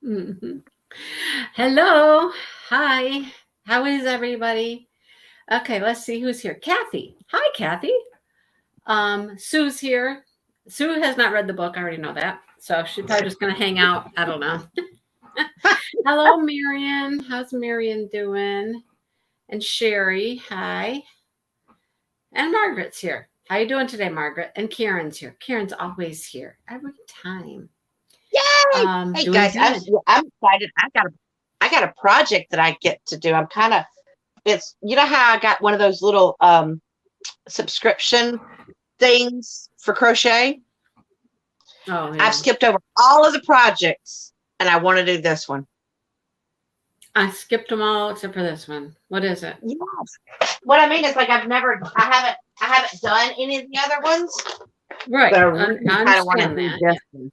Mhm. Hello. Hi. How is everybody? Okay, let's see who's here. Kathy. Hi, Kathy. Sue's here. Sue has not read the book. I already know that. So she's probably just going to hang out. I don't know. Hello, Marion. How's Marion doing? And Sherry. Hi. And Margaret's here. How you doing today, Margaret? And Karen's here. Karen's always here every time. Yay! Hey Doing guys, good. I'm excited. I got a project that I get to do. I'm kind of it's how I got one of those little subscription things for crochet. Oh, I've yeah. skipped over all of the projects and I want to do this one. I skipped them all except for this one. What is it? Yes. What I mean is like I haven't done any of the other ones, Right. but I I really kind of want to understand do that. this Yeah. one.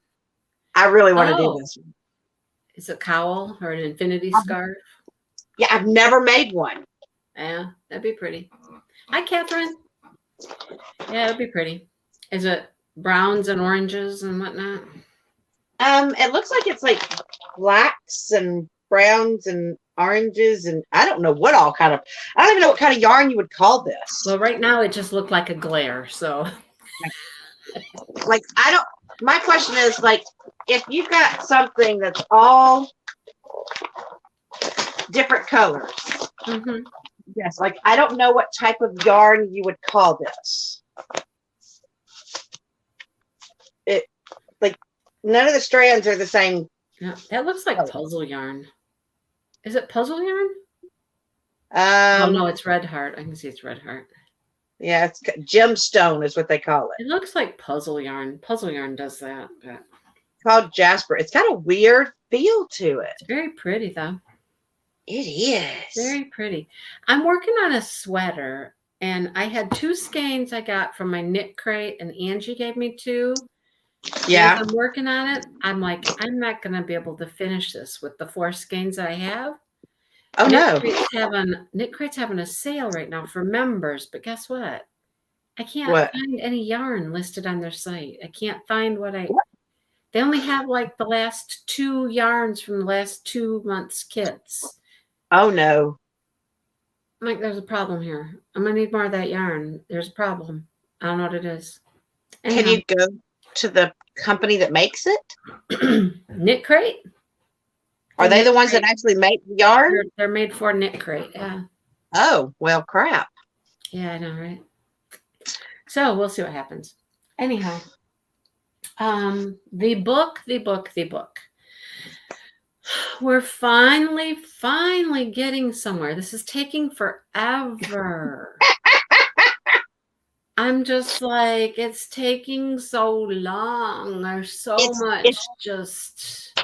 I really want to do Oh, this one. it's a cowl or an infinity Um, scarf. Yeah, I've never made one. Yeah, that'd be pretty. Hi, Catherine. Yeah, it'd be pretty. Is it browns and oranges and whatnot? It looks like it's like blacks and browns and oranges and I don't know what all kind of I don't even know what kind of yarn you would call this. Well, right now it just looked like a glare. So, Like I don't my question is like if you've got something that's all different colors. mhm. Yes, like I don't know what type of yarn you would call this. It like none of the strands are the same Yeah, that looks like color. puzzle yarn. Is it puzzle yarn? Oh no, Um it's red heart. I can see it's red heart. yeah, it's gemstone is what they call it. It looks like puzzle yarn. Puzzle yarn does that, but It's called Jasper. It's got a weird feel to it. it's very pretty though. It is. Very pretty. I'm working on a sweater, and I had two skeins I got from my knit crate, and Angie gave me two. And as Yeah. I'm working on it, I'm like, I'm not going to be able to finish this with the four skeins I have. Oh no. Knit Crate's having a sale right now for members, but guess what? I can't What? find any yarn listed on their site. I can't find what I. What? They only have like the last two yarns from the last 2 months' kits. Oh no. I'm like, there's a problem here. I'm gonna need more of that yarn. There's a problem. I don't know what it is. Can Anyhow, you go to the company that makes it? Knit Crate. Are They're they Knit the ones that Crate. actually make the yarn? They're made for Knit Crate. Yeah, Oh, well, crap. yeah, I know, right? So we'll see what happens. Anyhow, the book. We're finally getting somewhere. This is taking forever. I'm just like, it's taking so long. There's so much It's just.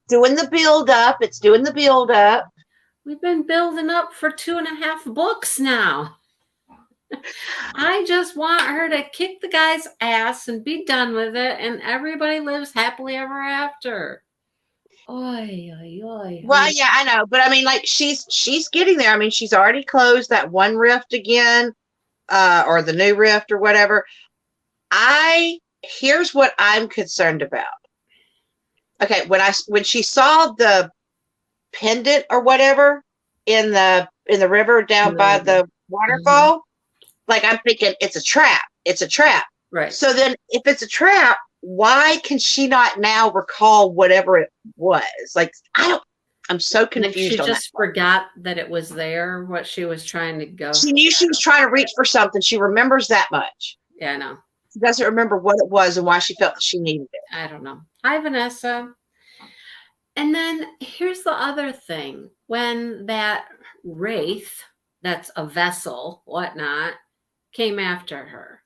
doing the build up. It's doing the build up. We've been building up for 2.5 books now. I just want her to kick the guy's ass and be done with it, and everybody lives happily ever after. Oy, oy, oy. Well, yeah, I know, but I mean, like she's getting there. I mean, she's already closed that one rift again, or the new rift or whatever. Here's what I'm concerned about. Okay, when she saw the pendant or whatever in the river down by the waterfall, like I'm thinking it's a trap. It's a trap. Right. So then if it's a trap, why can she not now recall whatever it was? Like I'm so confused. Like she on just that. forgot that it was there, what she was trying to go. She knew she was trying to reach for something. She remembers that much. Yeah, I know. She doesn't remember what it was and why she felt that she needed it. I don't know. Hi, Vanessa. And then here's the other thing. When that wraith, that's a vessel, whatnot, came after her.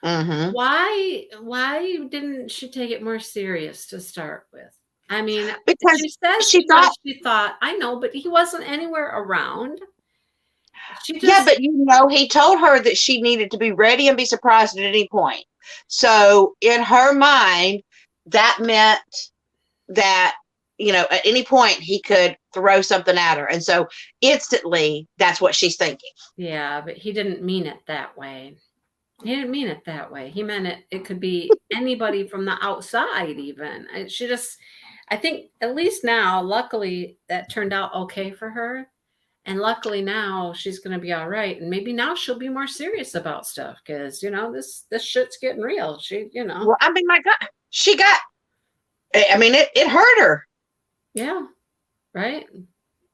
Mm-hmm. Why didn't she take it more serious to start with? I mean, Because she says she thought, I know, but he wasn't anywhere around. Yeah, but he told her that she needed to be ready and be surprised at any point. So in her mind, that meant that, at any point he could throw something at her. And so instantly that's what she's thinking. Yeah, but he didn't mean it that way. He didn't mean it that way. He meant it could be anybody from the outside even. I think at least now, luckily, that turned out okay for her. And luckily now she's going to be all right. And maybe now she'll be more serious about stuff because, this shit's getting real. She. Well, I mean, my God, she got, I mean, it hurt her. Yeah, right.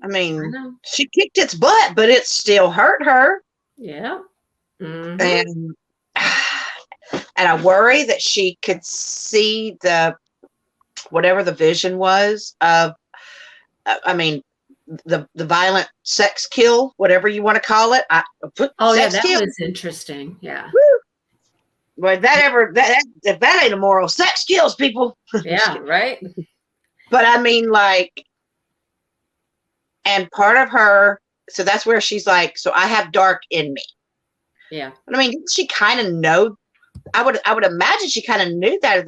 I I mean, know. she kicked its butt, but it still hurt her. Yeah. Mm-hmm. And, and I worry that she could see whatever the vision was of, I mean, the violent sex kill, whatever you want to call it. Oh, yeah, Sex that kill. was interesting. Yeah. Well, if that ain't immoral, sex kills people. Yeah, right. But I mean, like, and part of her, so that's where she's like, so I have dark in me. Yeah. But I mean, didn't she kind of know? I would imagine she kind of knew that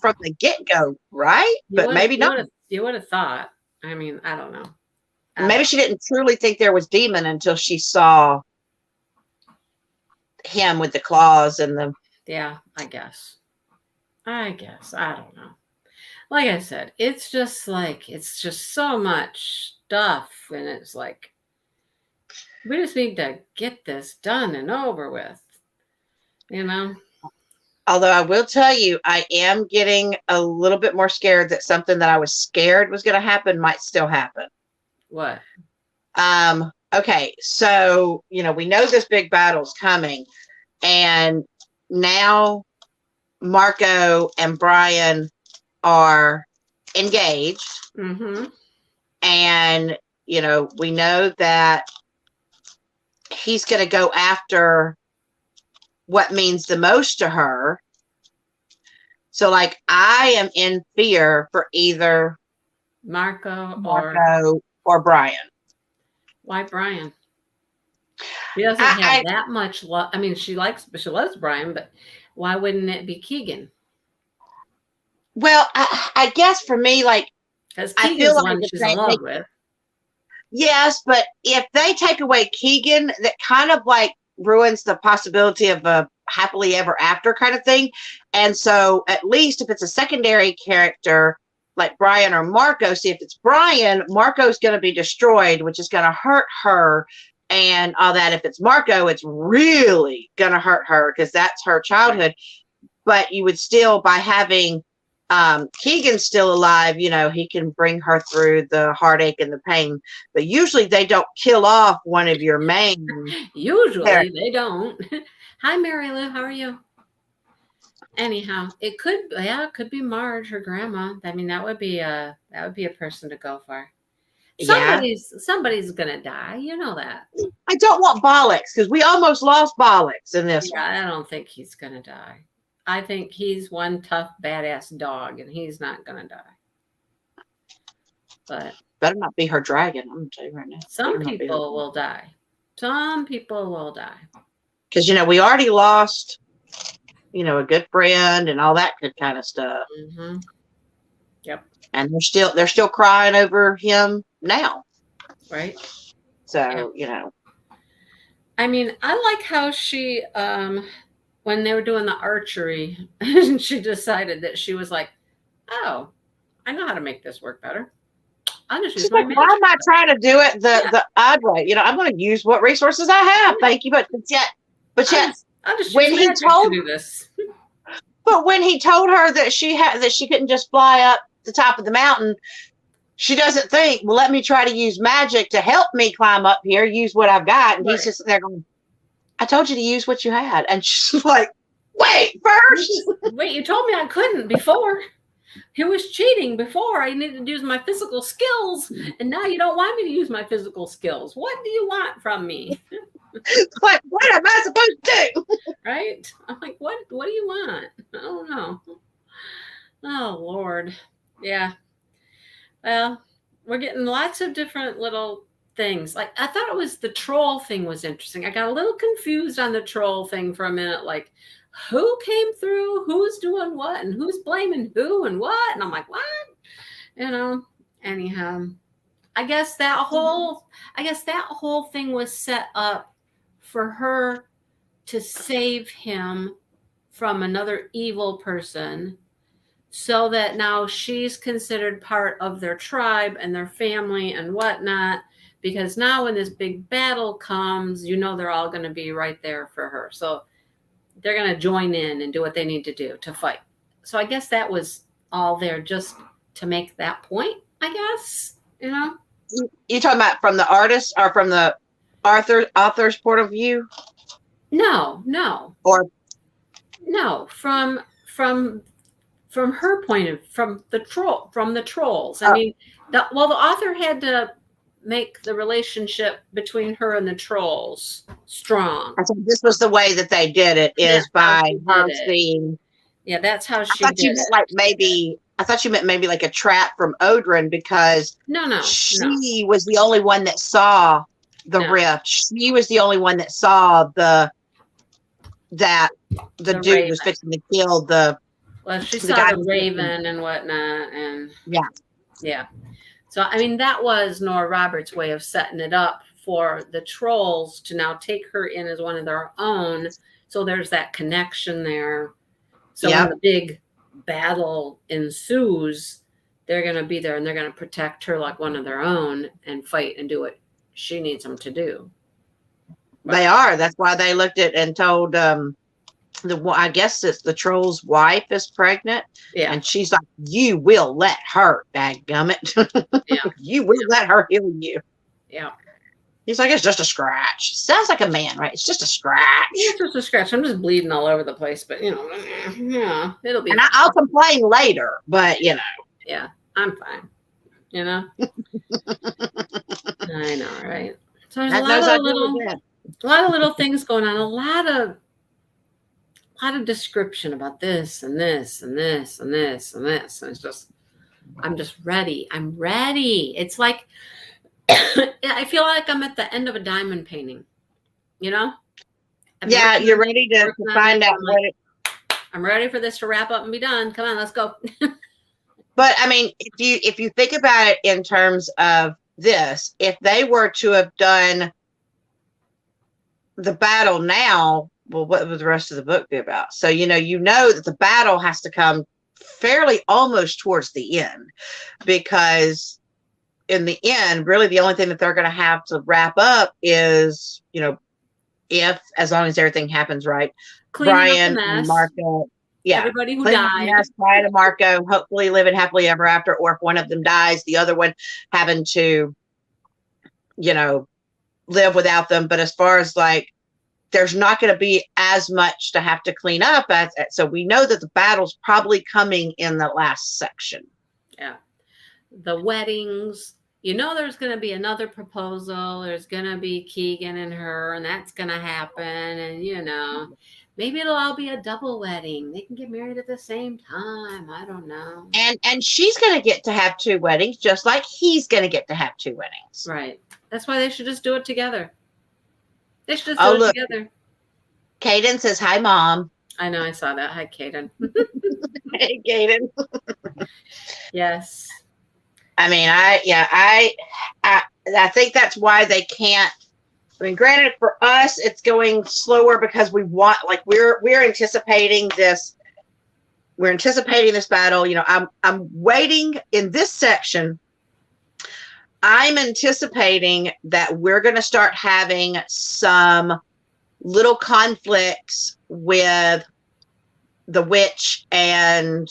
from the get go, right? But maybe not. You would have thought. I mean, I don't know. Maybe she didn't truly think there was demon until she saw him with the claws and the. Yeah, I guess. I don't know. Like I said, it's just so much stuff, and it's like we just need to get this done and over with. You know? Although I will tell you, I am getting a little bit more scared that something that I was scared was going to happen might still happen. What? Okay, so we know this big battle's coming, and now Marco and Brian are engaged. Mm-hmm. And we know that he's going to go after what means the most to her. So, like, I am in fear for either Marco or Brian. Why Brian? She doesn't have that much love. I mean, she loves Brian, but why wouldn't it be Keegan? Well, I guess for me, like, because Keegan's the one she's in love with. Yes, but if they take away Keegan, that kind of like ruins the possibility of a happily ever after kind of thing. And so, at least if it's a secondary character like Brian or Marco, see, if it's Brian, Marco's going to be destroyed, which is going to hurt her and all that. If it's Marco, it's really going to hurt her because that's her childhood. But you would still, by having Keegan's still alive, he can bring her through the heartache and the pain. But usually they don't kill off one of your main. Usually they don't. Hi, Mary Lou. How are you? Anyhow, it could be Marge, her grandma. I mean, that would be a person to go for. Somebody's gonna die. You know that. I don't want Bollocks because we almost lost Bollocks in this one. I don't think he's gonna die. I think he's one tough, badass dog, and he's not gonna die. But better not be her dragon. I'm gonna tell you right now. Some people will die. Some people will die. Because we already lost, a good friend and all that good kind of stuff. Mm-hmm. Yep. And they're still crying over him now. Right. So I mean, I like how she when they were doing the archery, she decided that she was like, "Oh, I know how to make this work better. I'll just use my magic." Why am I trying to do it the odd way? I'm going to use what resources I have. Thank you, but yet, I'll just when he told to do this. But when he told her that she couldn't just fly up the top of the mountain, she doesn't think, well, let me try to use magic to help me climb up here. Use what I've got, and he's just there going, I told you to use what you had. And she's like, wait, first. Wait, you told me I couldn't before. He was cheating before. I needed to use my physical skills. And now you don't want me to use my physical skills. What do you want from me? Like, what am I supposed to do? Right? I'm like, what do you want? I don't know. Oh, Lord. Yeah. Well, we're getting lots of different little things. Like, I thought it was the troll thing was interesting. I got a little confused on the troll thing for a minute. Like, who came through? Who's doing what? And who's blaming who and what? And I'm like, what? Anyhow, I guess that whole thing was set up for her to save him from another evil person so that now she's considered part of their tribe and their family and whatnot. Because now when this big battle comes, they're all going to be right there for her. So they're going to join in and do what they need to do to fight. So I guess that was all there just to make that point, I guess, You talking about from the artist or from the author's point of view? No, Or no, from her point of from the trolls. I mean, the author had to make the relationship between her and the trolls strong. I think this was the way that they did it, is by her seeing. Yeah, that's how she I thought did you meant like maybe. I thought you meant maybe like a trap from Odrin, because she was the only one that saw the rift. She was the only one that saw the dude Raven was fixing to kill the. Well, she saw the Raven and whatnot, and yeah. So I mean, that was Nora Roberts' way of setting it up for the trolls to now take her in as one of their own. So there's that connection there. So when the big battle ensues, they're going to be there and they're going to protect her like one of their own and fight and do what she needs them to do. They are. That's why they looked at and told I guess it's the troll's wife is pregnant. Yeah. And she's like, you will let her, dadgummit. Yeah. You will let her heal you. Yeah. He's like, it's just a scratch. Sounds like a man, right? It's just a scratch. It's just a scratch. I'm just bleeding all over the place, but yeah, it'll be. And I'll complain later, but Yeah, I'm fine. I know, right? So there's a lot of little things going on. A lot of description about this and this and this and this and this. And it's just, I'm just ready. I'm ready. It's like, I feel like I'm at the end of a diamond painting, Yeah, you're ready to find out what it. I'm ready for this to wrap up and be done. Come on, let's go. But I mean, if you think about it in terms of this, if they were to have done the battle now, well, what would the rest of the book be about? So, you know that the battle has to come fairly almost towards the end, because in the end, really the only thing that they're going to have to wrap up is, if, as long as everything happens right, Brian and Marco, everybody who died, Brian and Marco, hopefully living happily ever after, or if one of them dies, the other one having to, live without them. But as far as like, there's not going to be as much to have to clean up so we know that the battle's probably coming in the last section. Yeah. The weddings, there's going to be another proposal. There's going to be Keegan and her, and that's going to happen. And, maybe it'll all be a double wedding. They can get married at the same time. I don't know. And she's going to get to have 2 weddings, just like he's going to get to have 2 weddings. Right. That's why they should just do it together. They should just do it together. Caden says, hi, Mom. I know. I saw that. Hi, Caden. Hey, Caden. Yes. I mean, I think that's why they can't. I mean, granted, for us, it's going slower because we want, like, we're anticipating this. We're anticipating this battle. I'm waiting in this section. I'm anticipating that we're going to start having some little conflicts with the witch and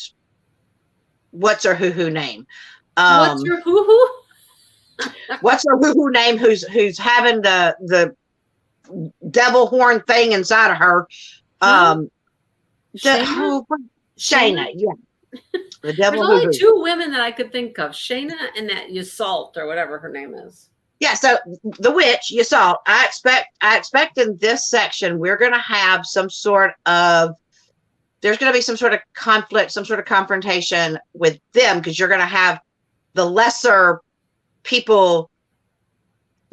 what's her hoo-hoo name? What's her hoo-hoo? What's her hoo-hoo name? Who's having the devil horn thing inside of her? Shayna, yeah. The devil. There's only 2 women that I could think of: Shayna and that Yasalt or whatever her name is. Yeah, so the witch, Yasalt. I expect in this section we're going to have some sort of. There's going to be some sort of conflict, some sort of confrontation with them, because you're going to have the lesser people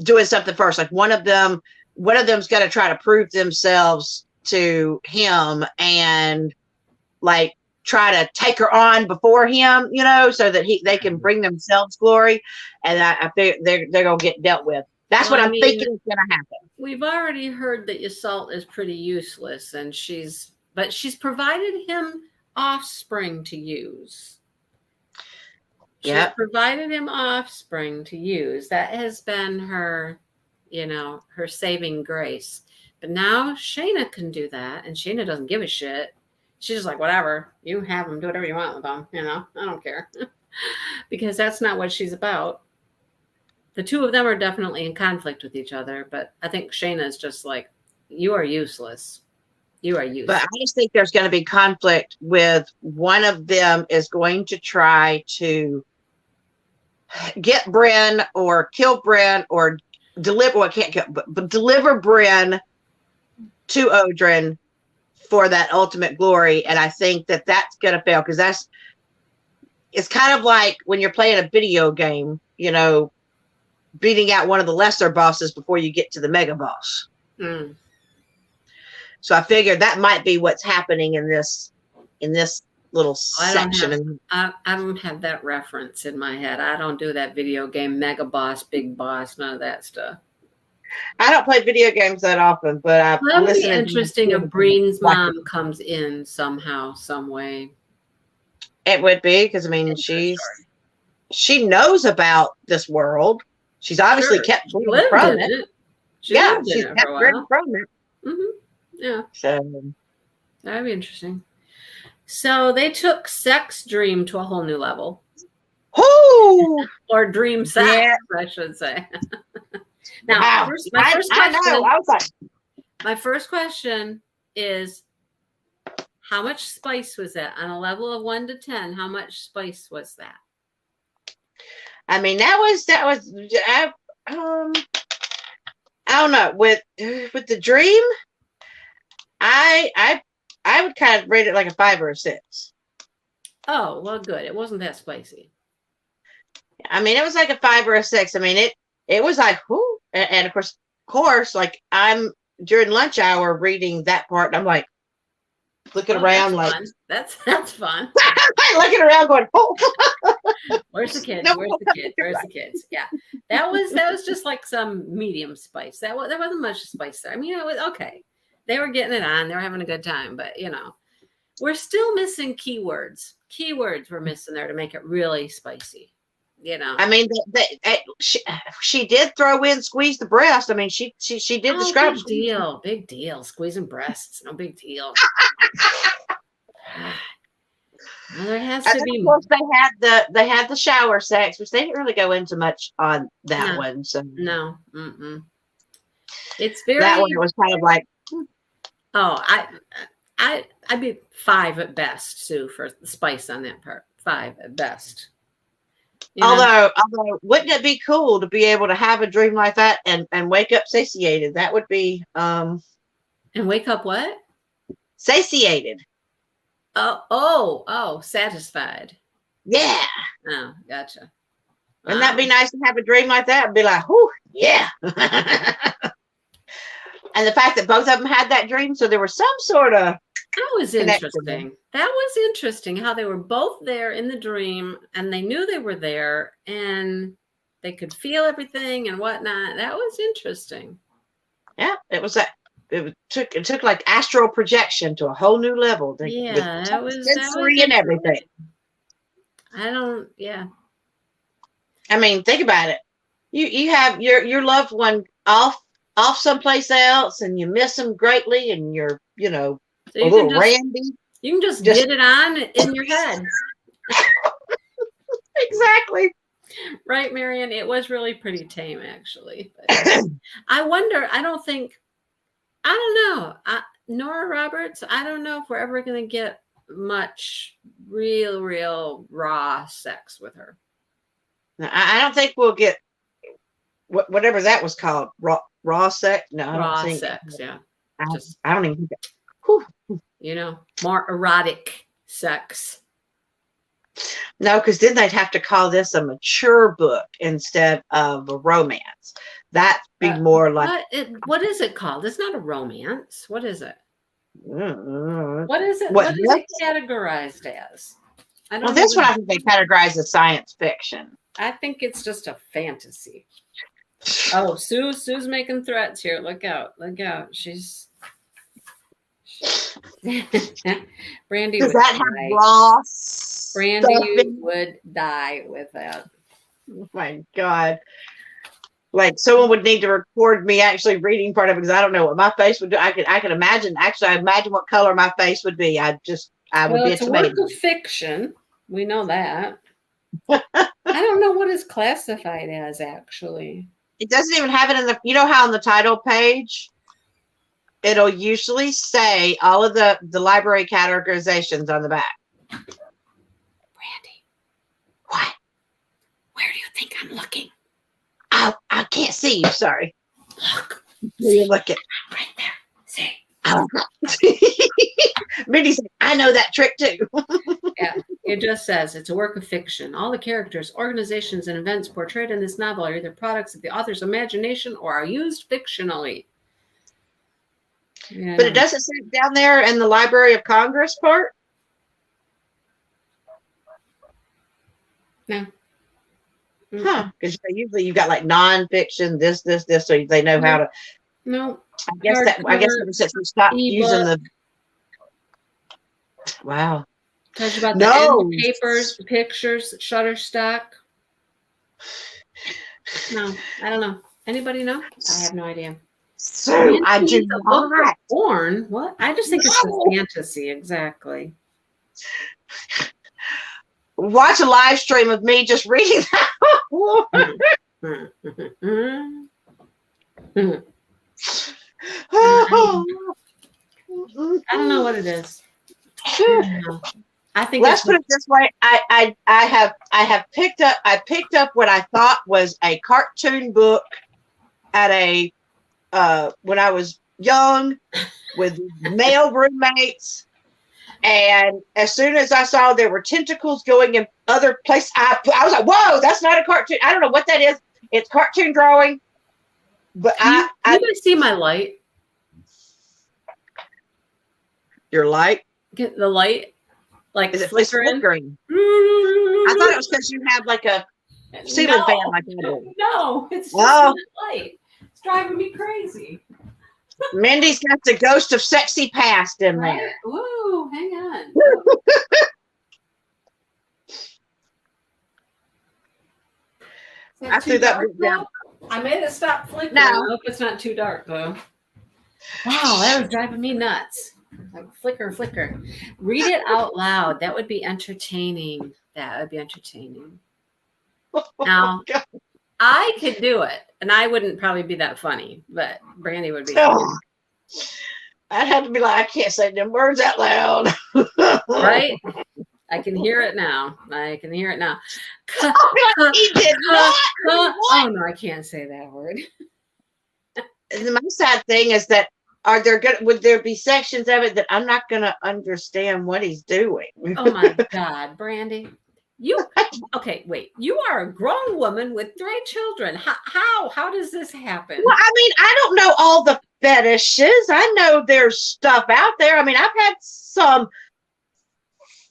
doing something first. Like one of them's going to try to prove themselves to him and like try to take her on before him, so that they can bring themselves glory, and they're going to get dealt with. That's what I'm thinking is going to happen. We've already heard that Yasalt is pretty useless, and she's provided him offspring to use. She's Yeah. provided him offspring to use. That has been her, her saving grace. But now Shayna can do that, and Shayna doesn't give a shit. She's just like, whatever, you have them, do whatever you want with them. I don't care. Because that's not what she's about. The two of them are definitely in conflict with each other, but I think Shayna is just like, you are useless. You are useless. But I just think there's going to be conflict with one of them is going to try to get Bren or kill Bren or deliver, well, can't kill, but deliver Bren to Odrin for that ultimate glory. And I think that that's going to fail because it's kind of like when you're playing a video game, beating out one of the lesser bosses before you get to the mega boss. Mm. So I figured that might be what's happening in this little section. I don't have that reference in my head. I don't do that video game, mega boss, big boss, none of that stuff. I don't play video games that often, but That would be interesting if Breen's mom comes in somehow, some way. It would be because she knows about this world. She's obviously kept from it. She's kept from it. Mm-hmm. Yeah. So that'd be interesting. So they took sex dream to a whole new level. Whoo! Or dream sex, I should say. Now, wow. My first question is, how much spice was that on a level of 1 to 10? How much spice was that? I mean, that was I don't know, with the dream, I would kind of rate it like a 5 or a 6. Oh, well, good. It wasn't that spicy. I mean, it was like a 5 or a 6. I mean, it was like, whoo. And of course, like I'm during lunch hour reading that part, and I'm like looking around like fun. That's fun. Looking around going, oh, where's the kids? Where's the kids? Yeah, that was just like some medium spice. There wasn't much spice there. I mean, it was okay. They were getting it on. They were having a good time, but we're still missing keywords. Keywords we're missing there to make it really spicy. I mean, she did throw in squeeze the breast. I mean, she did describe big deal. Squeezing breasts, no big deal. Well, there has to be. Of course, they had the shower sex, which they didn't really go into much on that one. So no, it's very. That one was kind of like. Oh, I'd be 5 at best, Sue, for the spice on that part. 5 at best. Although, wouldn't it be cool to be able to have a dream like that and wake up satiated? That would be. And wake up what? Satiated. Oh, satisfied. Yeah. Oh, gotcha. Wouldn't that be nice to have a dream like that and be like, whoo, yeah. And the fact that both of them had that dream, so there was some sort of. That was interesting. That was interesting how they were both there in the dream and they knew they were there and they could feel everything and whatnot. That was interesting. Yeah, it took like astral projection to a whole new level. That was sensory and everything. I mean, think about it. You have your loved one off someplace else and you miss them greatly and you're, so a little randy. You can just get it on in your head. Exactly. Right, Marion? It was really pretty tame, actually. But I wonder, I don't know. Nora Roberts, I don't know if we're ever going to get much real raw sex with her. I don't think we'll get whatever that was called. Raw sex? No, raw sex, yeah. I don't even think that. More erotic sex. No, because then they'd have to call this a mature book instead of a romance. That'd be more like. What is it called? It's not a romance. What is it? What is it? What is it categorized as? This one I think they categorize as science fiction. I think it's just a fantasy. Oh, Sue's making threats here. Look out. She's Brandy Does would that have die. raw Brandy stuff in? would die with that. Oh my God. Like someone would need to record me actually reading part of it because I don't know what my face would do. I can imagine. Actually, I imagine what color my face would be. I would Well, be a it's a work tomato. of fiction. We know that. I don't know what is classified as actually. It doesn't even have it in the. You know how on the title page, it'll usually say all of the library categorizations on the back. Brandy, What? where do you think I'm looking? I can't see you. Sorry. Look. You look at Right there. See. oh. Mindy's like, I know that trick too. Yeah, it just says it's a work of fiction. All the characters, organizations, and events portrayed in this novel are either products of the author's imagination or are used fictionally. But it doesn't say down there in the Library of Congress part. No. Huh? Because usually you've got like nonfiction, this, so they know how to. No. I guess ever since we stopped using the. Wow. Tells you about the end papers, the pictures, Shutterstock. No, I don't know. Anybody know? I have no idea. So I do not. Born? What? I just think it's a fantasy. Exactly. Watch a live stream of me just reading that. I don't know what it is. I think let's put it this way. I have picked up what I thought was a cartoon book at a when I was young with male roommates. And as soon as I saw there were tentacles going in other places, I was like, whoa, that's not a cartoon. I don't know what that is. It's cartoon drawing. But you guys see my light? Your light? Get the light? Like is it flickering? I thought it was because you have like a ceiling fan like I do. No, it's just a light. It's driving me crazy. Mindy's got the ghost of sexy past in there. Whoa, hang on. I threw that book down. I made it stop flickering. No. I hope it's not too dark though. Wow, that was driving me nuts. Like flicker. Read it out loud. That would be entertaining. Now, I could do it, and I wouldn't probably be that funny, but Brandy would be. Oh, I'd have to be like, I can't say them words out loud. Right? I can hear it now. He did not. Oh no, I can't say that word. My sad thing is that would there be sections of it that I'm not going to understand what he's doing? Oh my God, Brandy. Okay, wait. You are a grown woman with 3 children. How does this happen? Well, I mean, I don't know all the fetishes. I know there's stuff out there. I mean, I've had some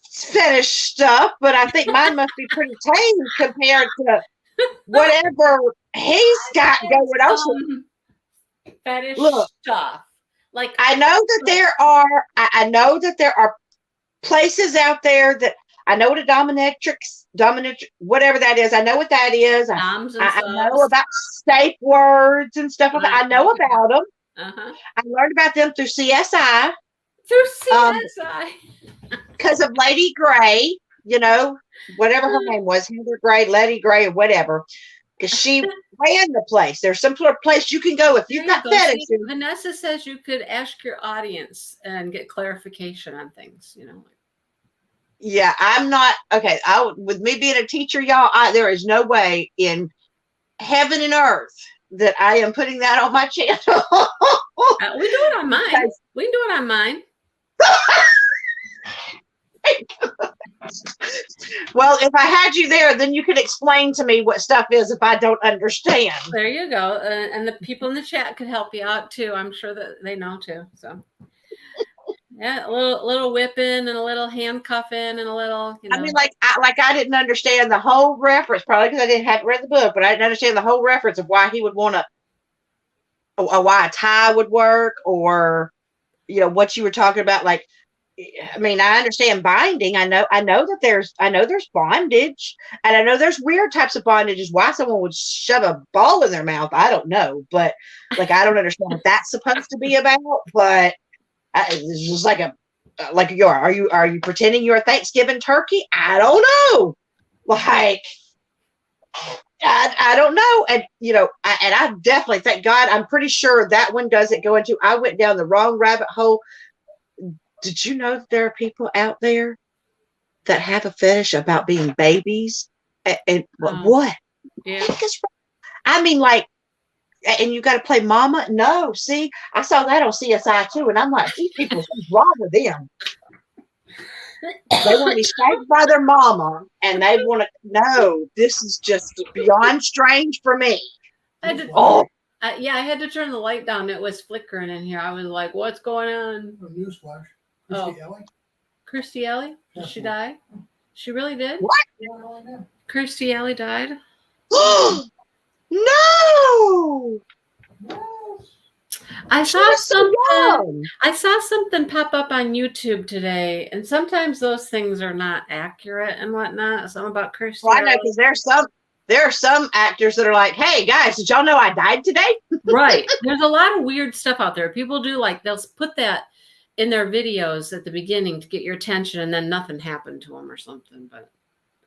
fetish stuff, but I think mine must be pretty tame compared to whatever he's got going on. Fetish stuff. Like I know that there are places out there that I know what a dominatrix, whatever that is. I know what that is. I know about safe words and stuff like that. I know about them. I learned about them through CSI. Because of Lady Gray, whatever her name was, Heather Gray, Lady Gray, or whatever. Because she ran the place. There's some sort of place you can go if you've got fetishes. Vanessa says you could ask your audience and get clarification on things, Yeah, I'm not okay. With me being a teacher, y'all, there is no way in heaven and earth that I am putting that on my channel. We do it on mine. We can do it on mine. Well, if I had you there, then you could explain to me what stuff is if I don't understand. There you go. And the people in the chat could help you out too. I'm sure that they know too. So yeah, a little whipping and a little handcuffing and a little, I mean, I didn't understand the whole reference, probably because I didn't have read the book, but I didn't understand the whole reference of why he would want to, or why a tie would work, or what you were talking about, like, I mean, I understand binding. I know that there's bondage, and I know there's weird types of bondages. Why someone would shove a ball in their mouth, I don't know. But like, I don't understand what that's supposed to be about. But it's just like are you pretending you're a Thanksgiving turkey? I don't know. Like, I don't know. And I definitely, thank God, I'm pretty sure that one doesn't go into. I went down the wrong rabbit hole. Did you know that there are people out there that have a fetish about being babies? And what? Yeah. I mean, like, and you got to play mama? No, see, I saw that on CSI too, and I'm like, these people, what's wrong with them? They want to be spanked by their mama, and they want to know. This is just beyond strange for me. I had to turn the light down. It was flickering in here. I was like, what's going on? Newsflash. Kirstie Alley? Did she die? She really did? What? Kirstie Alley died? No! I saw something. I saw something pop up on YouTube today, and sometimes those things are not accurate and whatnot. Something about Kirstie. Well, I know, because there are some actors that are like, "Hey guys, did y'all know I died today?" Right. There's a lot of weird stuff out there. People do, like, they'll put that in their videos at the beginning to get your attention, and then nothing happened to them or something. But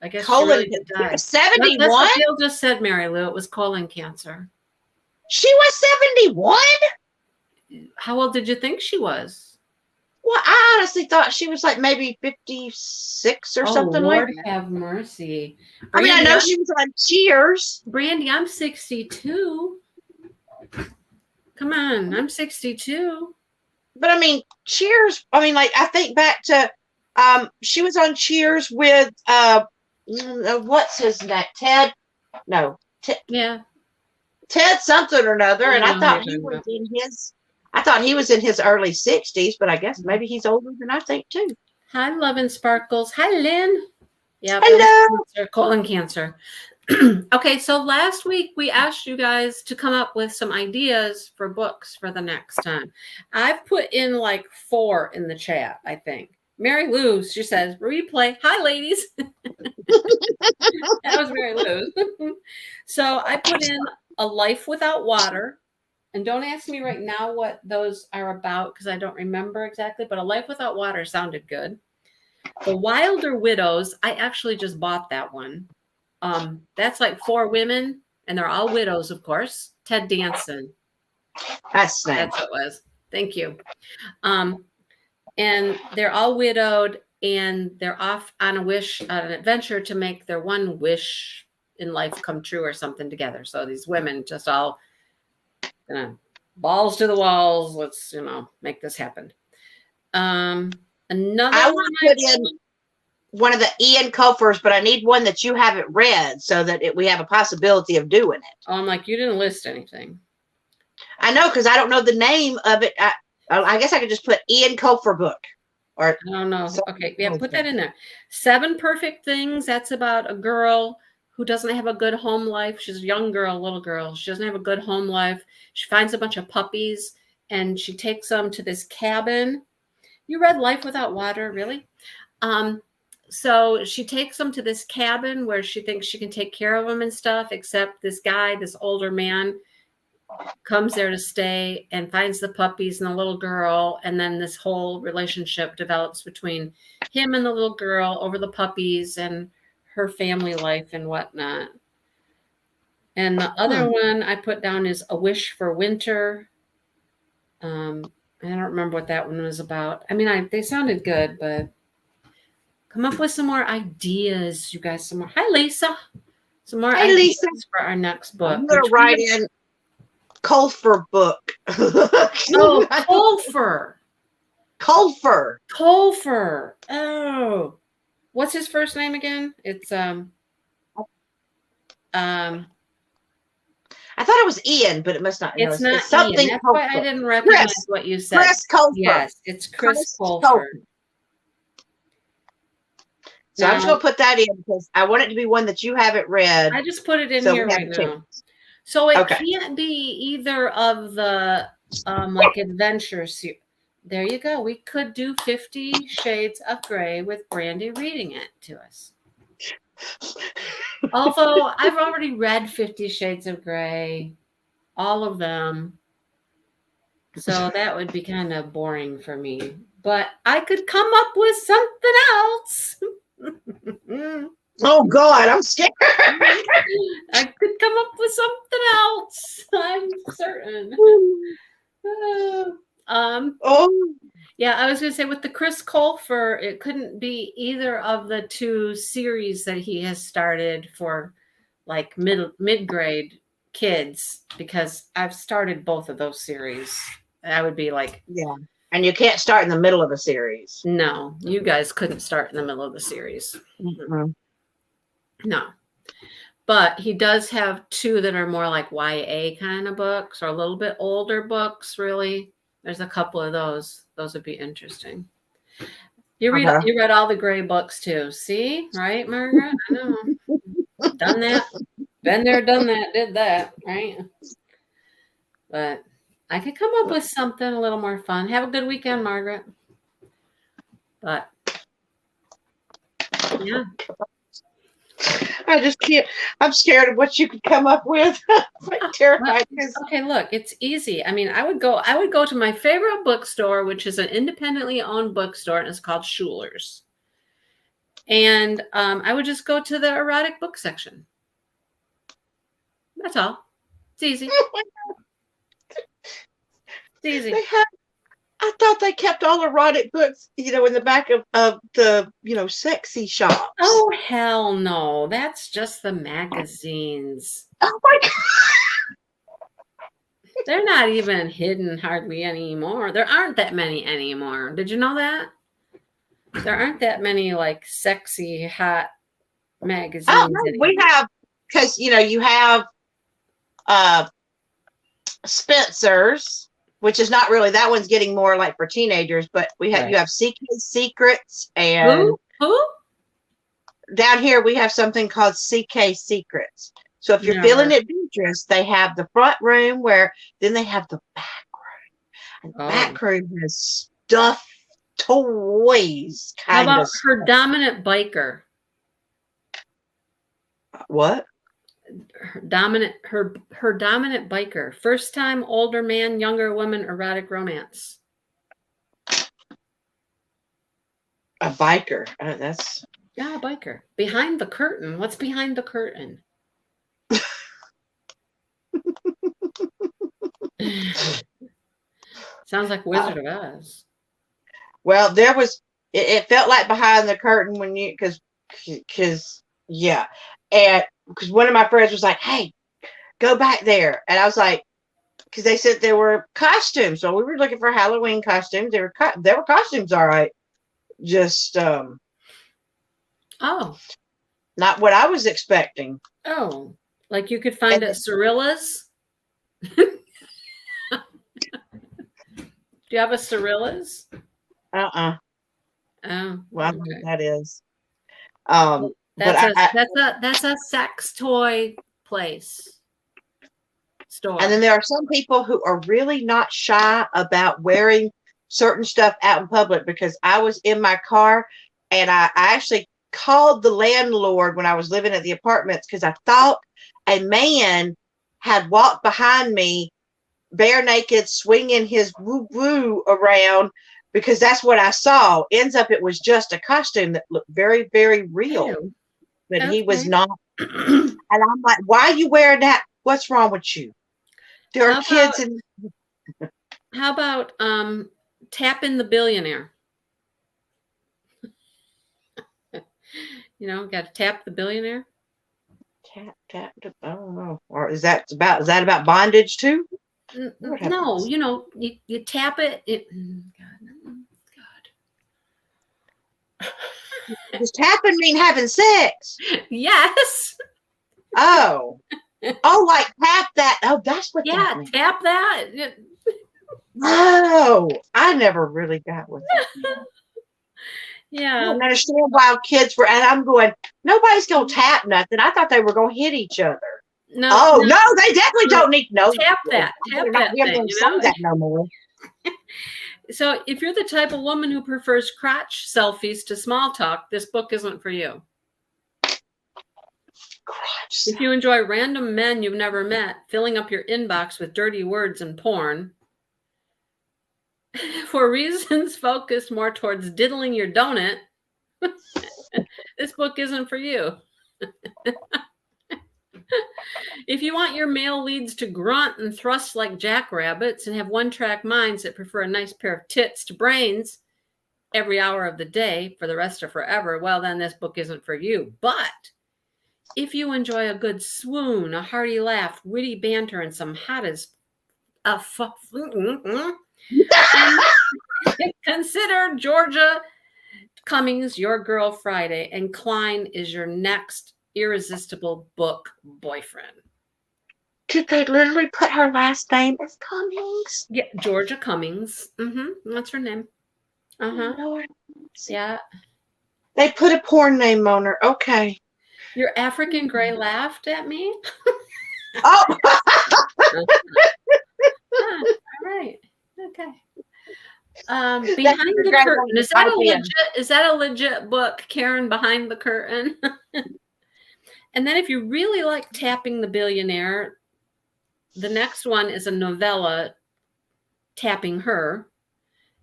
I guess she really did die. 71? That's what Bill just said, Mary Lou. It was colon cancer. She was 71? How old did you think she was? Well, I honestly thought she was like maybe 56 or something Lord like that. Have mercy. Brandy, I mean, I know she was on Cheers. Brandy, I'm 62. Come on, I'm 62. But I mean, Cheers, I mean, like, I think back to she was on Cheers with what's his name? Ted? No. Yeah. Ted something or another, and I thought he was in his early 60s, but I guess maybe he's older than I think too. Hi, Love and Sparkles. Hi, Lynn. Yeah. Hello. Colon cancer. Okay, so last week we asked you guys to come up with some ideas for books for the next time. I've put in like 4 in the chat, I think. Mary Lou, she says, replay. Hi, ladies. That was Mary Lou. So I put in A Life Without Water. And don't ask me right now what those are about, because I don't remember exactly, but A Life Without Water sounded good. The Wilder Widows, I actually just bought that one. That's like 4 women, and they're all widows, of course. Ted Danson. That's what it was. Thank you. And they're all widowed, and they're off on an adventure to make their one wish in life come true or something together. So these women just all balls to the walls. Let's, make this happen. Another I want to put in one of the Ian Coffers, but I need one that you haven't read so that we have a possibility of doing it. Oh, I'm like, you didn't list anything. I know, because I don't know the name of it. I guess I could just put Ian Cofer book. Or I don't know. Okay, yeah, put that in there. 7 Perfect Things. That's about a girl who doesn't have a good home life. She's a young girl, little girl. She doesn't have a good home life. She finds a bunch of puppies, and she takes them to this cabin. You read Life Without Water, really? So she takes them to this cabin where she thinks she can take care of them and stuff, except this guy, this older man, comes there to stay and finds the puppies and the little girl. And then this whole relationship develops between him and the little girl over the puppies and her family life and whatnot. And the other one I put down is A Wish for Winter. I don't remember what that one was about. I mean, they sounded good, but come up with some more ideas, you guys. Some more. Hi, Lisa. Some more ideas Lisa. For our next book. I'm going to write in Colfer book. Oh, Colfer. Colfer. Oh. What's his first name again? It's I thought it was Ian, but it must not. It's not it's something. Ian. That's why I didn't recognize what you said. Chris Colfer. Yes, it's Chris Colfer. So I'm just going to put that in because I want it to be one that you haven't read. I just put it in here right now. So it can't be either of the like adventure series. There you go. We could do 50 Shades of Grey with Brandy reading it to us. Although I've already read 50 Shades of Grey, all of them. So that would be kind of boring for me. But I could come up with something else. Oh God, I'm scared. I could come up with something else. I'm certain. Oh, Yeah, I was going to say with the Chris Colfer, it couldn't be either of the two series that he has started for like mid-grade kids, because I've started both of those series. I would be like, yeah. And you can't start in the middle of a series. no, you guys couldn't start in the middle of the series. Mm-hmm. No. But he does have two that are more like YA kind of books, or a little bit older books, really. There's a couple of those. Those would be interesting. You read all the Gray books too. See? Right, Margaret? I know. Done that. Been there, done that, did that, right? But I could come up with something a little more fun. Have a good weekend, Margaret. But yeah. I just can't. I'm scared of what you could come up with. I'm terrified. Okay, look, it's easy. I mean, I would go to my favorite bookstore, which is an independently owned bookstore, and it's called Schuler's. And I would just go to the erotic book section. That's all. It's easy. It's easy. I thought they kept all erotic books, in the back of the, sexy shops. Oh, hell no. That's just the magazines. Oh, my God. They're not even hidden hardly anymore. There aren't that many anymore. Did you know that? There aren't that many, like, sexy, hot magazines anymore. We have, because, you have Spencer's, which is not really, that one's getting more like for teenagers, but you have CK Secrets, and who? Down here we have something called CK Secrets. So if you're feeling adventurous, they have the front room, where then they have the back room. And the back room has stuffed toys. How about Her Dominant Biker? What? Her dominant biker. First time older man, younger woman, erotic romance. A biker. That's a biker. Behind the curtain. What's behind the curtain? Sounds like Wizard of Oz. Well, there was. It felt like behind the curtain when you because yeah, and because one of my friends was like, "Hey, go back there," and I was like, because they said there were costumes, so we were looking for Halloween costumes. There were costumes, all right, just not what I was expecting. Oh, like you could find at Cirilla's. Do you have a Cirilla's? Oh, well, I don't know what that is. That's a sex toy place store. And then there are some people who are really not shy about wearing certain stuff out in public, because I was in my car and I actually called the landlord when I was living at the apartments, because I thought a man had walked behind me bare naked, swinging his woo-woo around, because that's what I saw. Ends up it was just a costume that looked very, very real. But he was not. And I'm like, why are you wearing that? What's wrong with you? There are kids in. How about Tapping the Billionaire? Got to tap the billionaire. Tap. I don't know. Or is that about bondage too? No, you tap it. God. Does tapping mean having sex? Yes. Oh, like tap that. Oh, that's what. Yeah, tap that. Oh, I never really got with that. Yeah. I don't understand why kids were, and I'm going, nobody's gonna tap nothing. I thought they were gonna hit each other. No, they definitely don't need to know. Tap that. Tap that thing. Say that no more. So if you're the type of woman who prefers crotch selfies to small talk, this book isn't for you. If you enjoy random men you've never met filling up your inbox with dirty words and porn, for reasons focused more towards diddling your donut, this book isn't for you. If you want your male leads to grunt and thrust like jackrabbits and have one-track minds that prefer a nice pair of tits to brains every hour of the day for the rest of forever, well, then this book isn't for you. But if you enjoy a good swoon, a hearty laugh, witty banter, and some hot as consider Georgia Cummings your girl Friday, and Klein is your next irresistible book boyfriend. Did they literally put her last name as Cummings? Yeah, Georgia Cummings. That's her name. Lord. Yeah. They put a porn name on her. Okay. Your African Gray laughed at me. Oh. All right. Okay. Behind the Curtain. Is that a legit book, Karen, Behind the Curtain? And then if you really like Tapping the Billionaire, the next one is a novella, Tapping Her,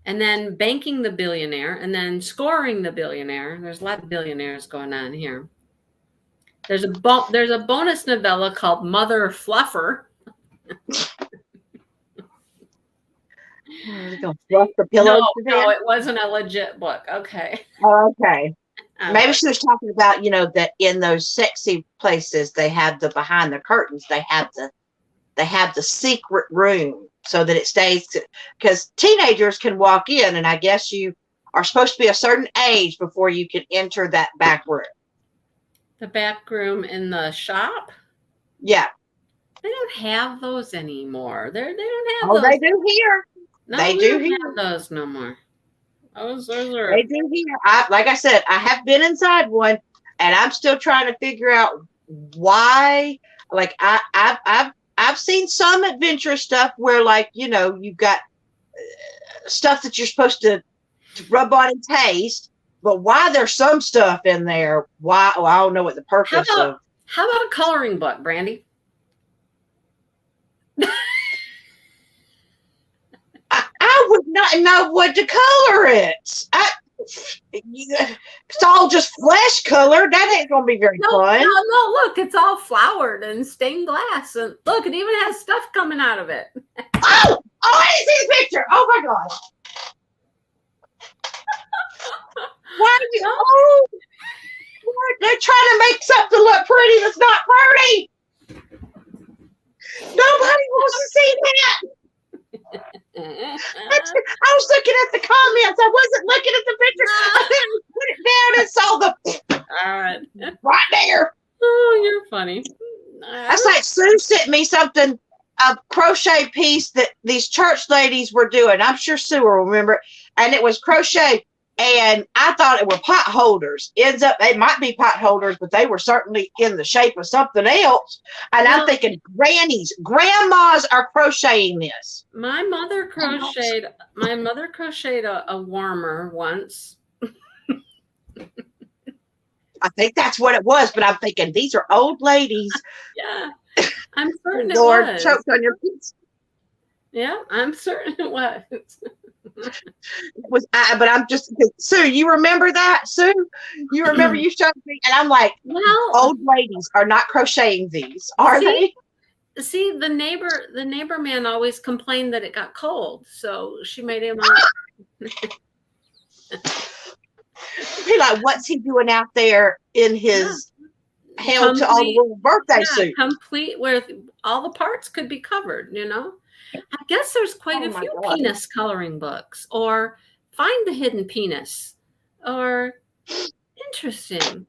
and then Banking the Billionaire, and then Scoring the Billionaire. There's a lot of billionaires going on here. There's a bonus novella called Mother Fluffer. Don't fluff the pillows. No, it wasn't a legit book. Okay. Oh, okay. Maybe she was talking about, that in those sexy places they have the behind the curtains, they have the secret room so that it stays, because teenagers can walk in, and I guess you are supposed to be a certain age before you can enter that back room. The back room in the shop? Yeah. They don't have those anymore. They don't have those. Oh, they do here. No, they do here. Have those no more. Those are. They do here. Like I said, I have been inside one, and I'm still trying to figure out why. Like I've seen some adventurous stuff where, like, you've got stuff that you're supposed to rub on and taste, but why there's some stuff in there? Why? Well, I don't know what the purpose of. How about a coloring book, Brandy? I would not know what to color it. It's all just flesh color. That ain't gonna be very fun. No, look, it's all flowered and stained glass, and look, it even has stuff coming out of it. Oh, I didn't see the picture. Oh my god. Why are you? Oh, they're trying to make something look pretty that's not pretty. Nobody wants to see that. I was looking at the comments. I wasn't looking at the picture. I didn't put it down and saw the all right there. Oh, you're funny. That's like Sue sent me something, a crochet piece that these church ladies were doing. I'm sure Sue will remember it. And it was crochet. And I thought it were pot holders. Ends up, they might be pot holders, but they were certainly in the shape of something else. And I'm thinking, grandmas are crocheting this. My mother crocheted a warmer once. I think that's what it was, but I'm thinking these are old ladies. Yeah, I'm certain it Lord, was. choked on your pizza. Yeah, I'm certain it was. But I'm just, Sue, you remember that? Sue, you remember you showed me, and I'm like, well, old ladies are not crocheting these, are they? See, the neighbor man always complained that it got cold, so she made him. Be like, what's he doing out there in his held to all the little birthday suit? Complete where all the parts could be covered, I guess there's quite a few penis coloring books, or Find the Hidden Penis, or interesting.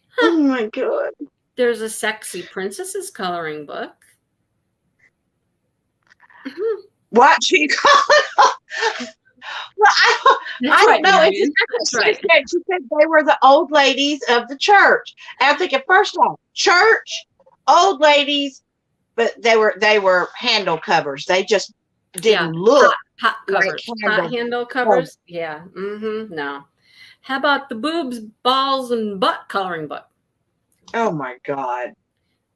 Huh. Oh my god. There's a Sexy Princesses coloring book. What you call it? Well, I don't know. That's right. She said they were the old ladies of the church. And I'm thinking, first of all, church, old ladies, but they were handle covers. They just Yeah, didn't look hot like covers, hot handle covers. covers. Yeah. No. How about the boobs, balls, and butt coloring book? Oh my God.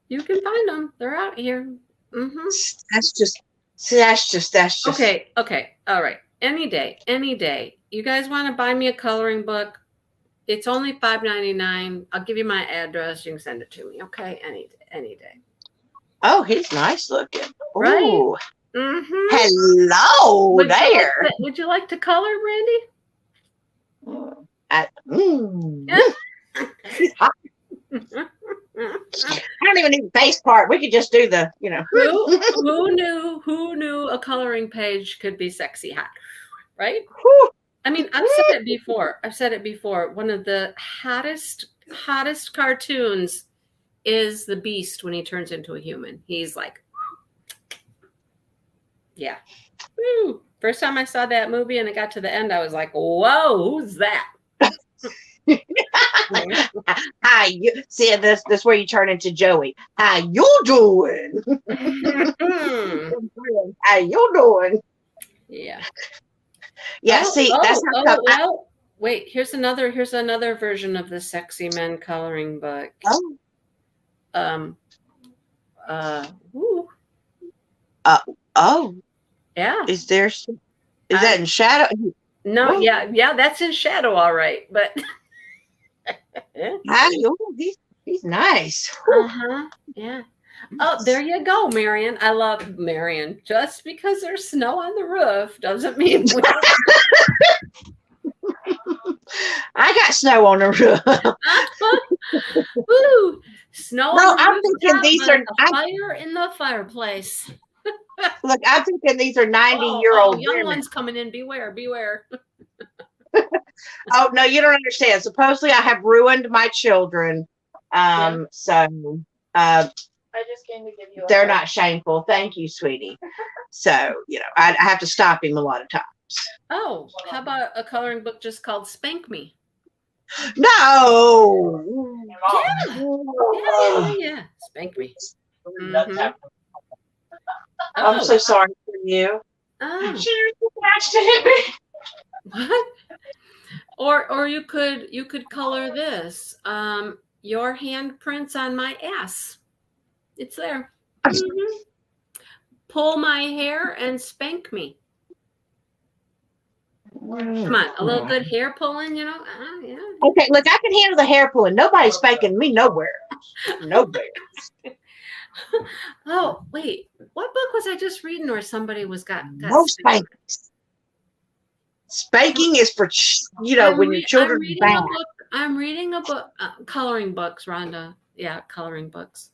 You can find them. They're out here. That's just, see, that's just. Okay. All right. Any day. You guys want to buy me a coloring book? It's only $5.99. I'll give you my address. You can send it to me. Okay. Any day. Oh, he's nice looking. Right? Ooh. Mm-hmm. Hello there. Would you like to color, Randy? She's hot. I don't even need the face part. We could just do the, Who knew a coloring page could be sexy hot, right? Whew. I mean, I've said it before. One of the hottest cartoons is the Beast when he turns into a human. He's like, yeah. Woo. First time I saw that movie and it got to the end, I was like, whoa, who's that? Hi, you see this where you turn into Joey. How you doing? How you doing? Yeah. Yeah, that's how wait, here's another version of the sexy men coloring book. Yeah. Is that in shadow? No, yeah, that's in shadow, all right. But he's nice. Yeah. Oh, there you go, Marion. I love Marion. Just because there's snow on the roof doesn't mean I got snow on the roof. Woo! Snow on the I'm thinking these are fire in the fireplace. Look, I'm thinking these are 90-year-old young women. ones coming in. Beware. Oh no, you don't understand. Supposedly, I have ruined my children. So I just came to give you. They're not shameful. Thank you, sweetie. So I have to stop him a lot of times. Oh, how about a coloring book just called Spank Me? No. Yeah. Spank Me. I'm so sorry for you. Oh. She attached to hit me. What? Or you could color this. Your handprints on my ass. It's there. Pull my hair and spank me. Come on, a little good hair pulling, Yeah. Okay, look, I can handle the hair pulling. Nobody's spanking me nowhere. Nowhere. Oh, wait. What book was I just reading where somebody got no spankings? Spanking is for, when your children are bad. I'm reading a book, coloring books, Rhonda. Yeah, coloring books.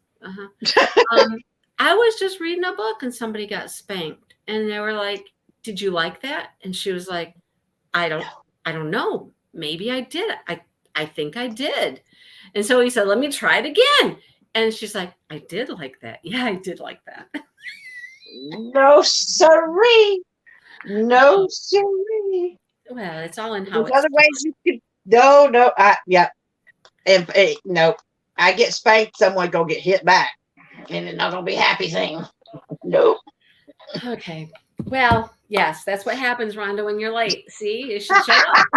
I was just reading a book and somebody got spanked. And they were like, did you like that? And she was like, I don't know. Maybe I did. I think I did. And so he said, let me try it again. And she's like, I did like that. Yeah, I did like that. No, sirree. No, sirree. Well, it's all in how There's other ways you could. No. And no, I get spanked, someone go get hit back. And it's not going to be a happy thing. Nope. Okay. Well, yes, that's what happens, Rhonda, when you're late. See, you should show up.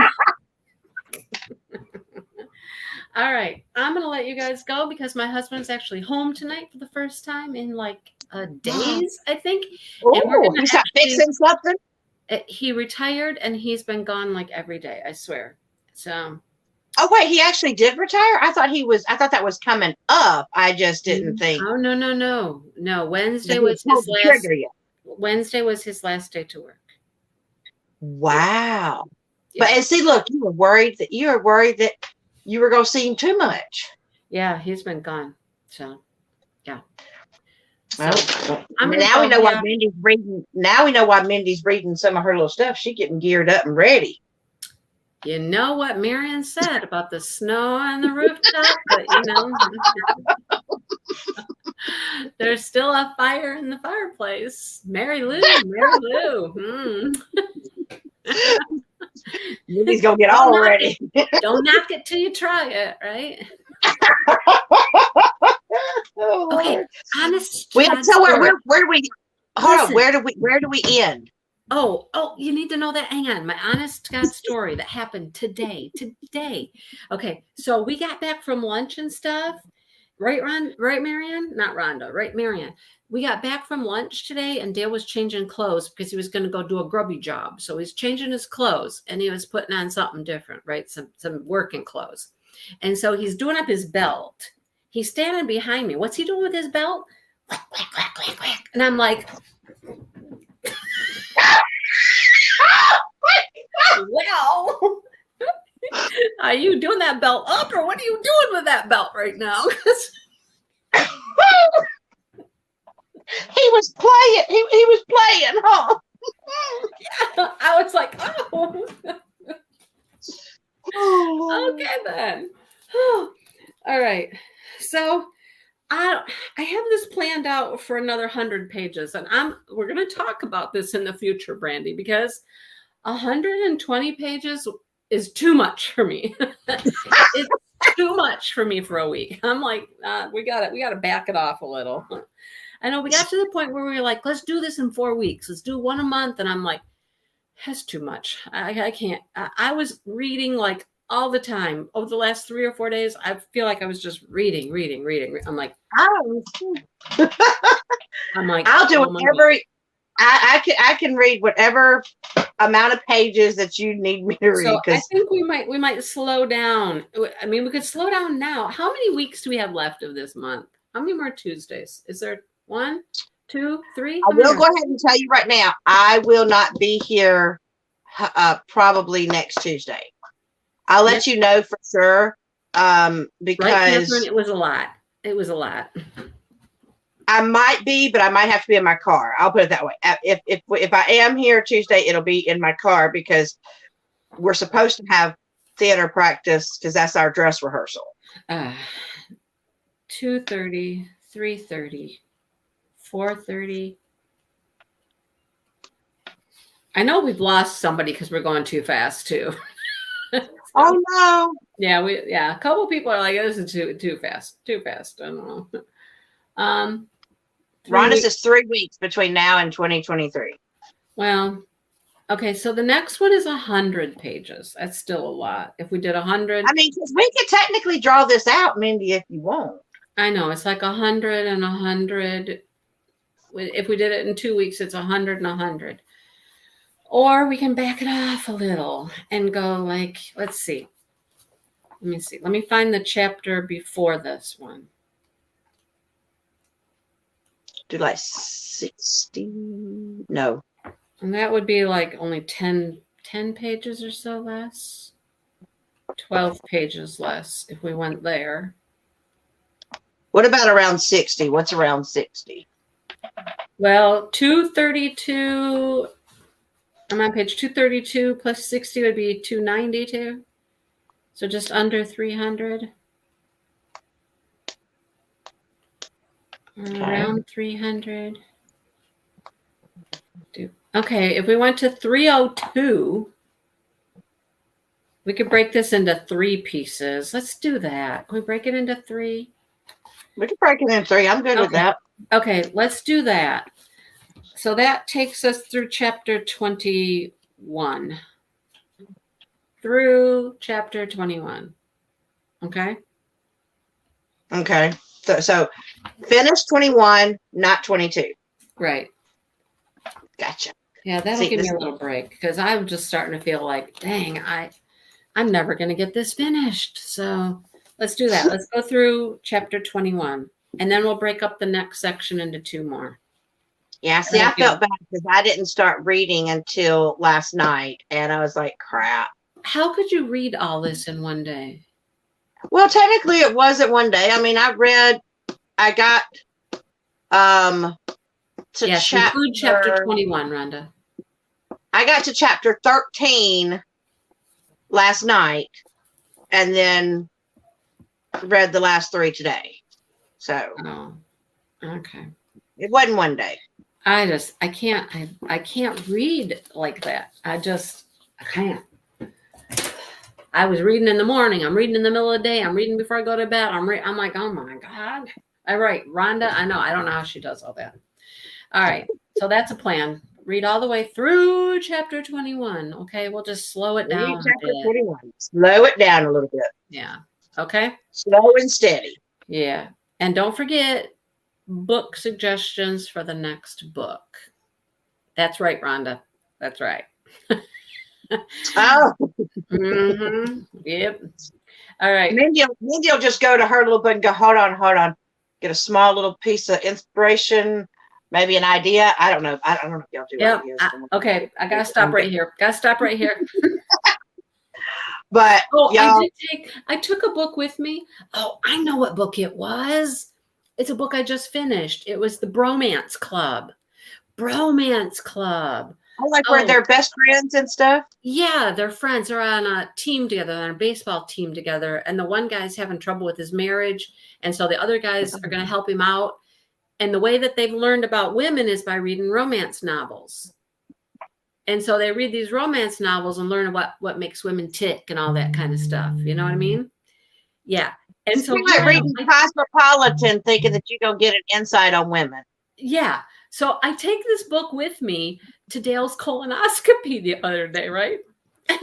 All right. I'm going to let you guys go because my husband's actually home tonight for the first time in days, I think. Oh, he's not fixing something? He retired and he's been gone every day, I swear. So. Oh, wait, he actually did retire? I thought that was coming up. I just didn't think. Oh, no. No, Wednesday was his last day to work. Wow. Yeah. But and see, look, you were worried that you were going to see him too much. Yeah, he's been gone. So, yeah. So, now we know why Mindy's reading. Now we know why Mindy's reading some of her little stuff. She's getting geared up and ready. You know what Marion said about the snow on the rooftop, but there's still a fire in the fireplace. Mary Lou. Mindy's gonna get all ready. Don't knock it till you try it, right? Oh, okay, honest. So where do we? hold on. Where do we end? Oh, you need to know that. Hang on. My honest to God story that happened today. Okay. So we got back from lunch and stuff. Right, right, Marianne? Not Rhonda. Right, Marianne. We got back from lunch today and Dale was changing clothes because he was going to go do a grubby job. So he's changing his clothes and he was putting on something different, right? Some working clothes. And so he's doing up his belt. He's standing behind me. What's he doing with his belt? Quack, quack, quack, quack, quack. And I'm like, well, are you doing that belt up or what are you doing with that belt right now? He was playing. He was playing, huh? Yeah, I was like, oh. Okay then. All right. So I have this planned out for another 100 pages, and we're going to talk about this in the future, Brandy, because 120 pages is too much for me. It's too much for me for a week. I'm like, we got to back it off a little. I know we got to the point where we were like, let's do this in 4 weeks. Let's do one a month. And I'm like, that's too much. I can't. I was reading like all the time over the last 3 or 4 days. I feel like I was just reading. I'm like, I'll do whatever. I can read whatever amount of pages that you need me to read. So I think we might slow down. I mean, we could slow down now. How many weeks do we have left of this month? How many more Tuesdays? Is there 1, 2, 3? I will go ahead and tell you right now, I will not be here probably next Tuesday. I'll let you know for sure. Because right, Catherine, it was a lot. I might be, but I might have to be in my car. I'll put it that way. If I am here Tuesday, it'll be in my car because we're supposed to have theater practice because that's our dress rehearsal. 2:30, 3:30, 4:30. I know we've lost somebody because we're going too fast too. Oh no! Yeah, a couple people are like, this is too fast. I don't know. Rhonda says 3 weeks between now and 2023. Well, okay, so the next one is 100 pages. That's still a lot. If we did 100, I mean, because we could technically draw this out, Mindy, if you want. I know it's like 100 and 100. If we did it in 2 weeks, it's 100 and 100. Or we can back it off a little and go like, let's see. Let me see. Let me find the chapter before this one. Do like 60? No. And that would be like only 10 pages or so less. 12 pages less if we went there. What about around 60? What's around 60? Well, 232. I'm on page 232 plus 60 would be 292. So just under 300. Okay. Around 300. Okay, if we went to 302, we could break this into 3 pieces. Let's do that. Can we break it into 3? We can break it into 3. I'm good with that. Okay, let's do that. So that takes us through chapter 21. Through chapter 21. Okay? Okay. So finish 21, not 22. Right. Gotcha. Yeah, that'll give me a little break because I'm just starting to feel like, dang, I'm never going to get this finished. So let's do that. Let's go through chapter 21, and then we'll break up the next section into 2 more. Yeah, see, I felt bad because I didn't start reading until last night, and I was like, crap. How could you read all this in one day? Well, technically, it wasn't one day. I mean, I got to include chapter 21, Rhonda. I got to chapter 13 last night, and then read the last 3 today. So, okay. It wasn't one day. I can't read like that. I can't. I was reading in the morning. I'm reading in the middle of the day. I'm reading before I go to bed. I'm like, oh my God. All right, Rhonda, I know. I don't know how she does all that. All right. So that's a plan. Read all the way through chapter 21. Okay. We'll just slow it down a Chapter bit. 21. Slow it down a little bit. Yeah. Okay. Slow and steady. Yeah. And don't forget book suggestions for the next book. That's right, Rhonda. That's right. Oh. Yep. All right. Mindy will just go to her little book and go, hold on. Get a small little piece of inspiration, maybe an idea. I don't know. I don't know if y'all do ideas. Okay. I got to stop right here. But y'all, I took a book with me. Oh, I know what book it was. It's a book I just finished. It was the Bromance Club. where they're best friends and stuff. Yeah, they're friends. They're on a team together, on a baseball team together. And the one guy's having trouble with his marriage. And so the other guys are going to help him out. And the way that they've learned about women is by reading romance novels. And so they read these romance novels and learn what makes women tick and all that kind of stuff. You know what I mean? Yeah. And so like reading Cosmopolitan, thinking that you're going to get an insight on women. Yeah. So I take this book with me to Dale's colonoscopy the other day, right? And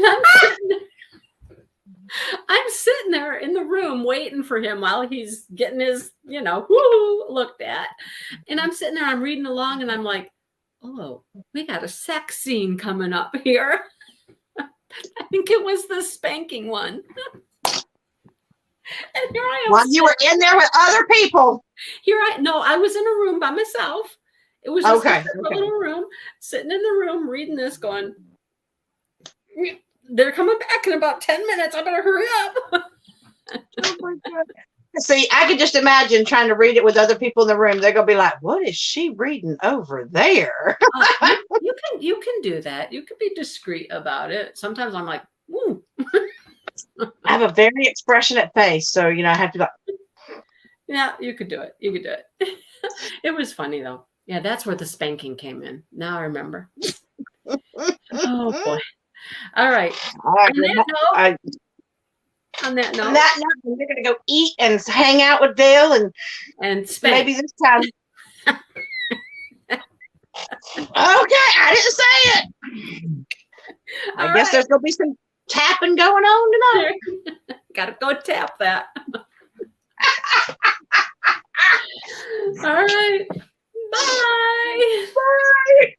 I'm sitting there in the room waiting for him while he's getting his, looked at. And I'm sitting there, I'm reading along, and I'm like, oh, we got a sex scene coming up here. I think it was the spanking one. And here I am. While you were in there with other people. No, I was in a room by myself. It was just a little room, sitting in the room, reading this, going, they're coming back in about 10 minutes. I better hurry up. Oh my God. See, I could just imagine trying to read it with other people in the room. They're going to be like, what is she reading over there? You can do that. You can be discreet about it. Sometimes I'm like, ooh. I have a very expressionate face. So, I have to go. Yeah, you could do it. It was funny, though. Yeah, that's where the spanking came in. Now I remember. Oh, boy. All right. On that note, we're going to go eat and hang out with Dale and spank. Maybe this time. Okay, I didn't say it. I guess there's going to be some tapping going on tonight. Got to go tap that. All right. Bye. Bye.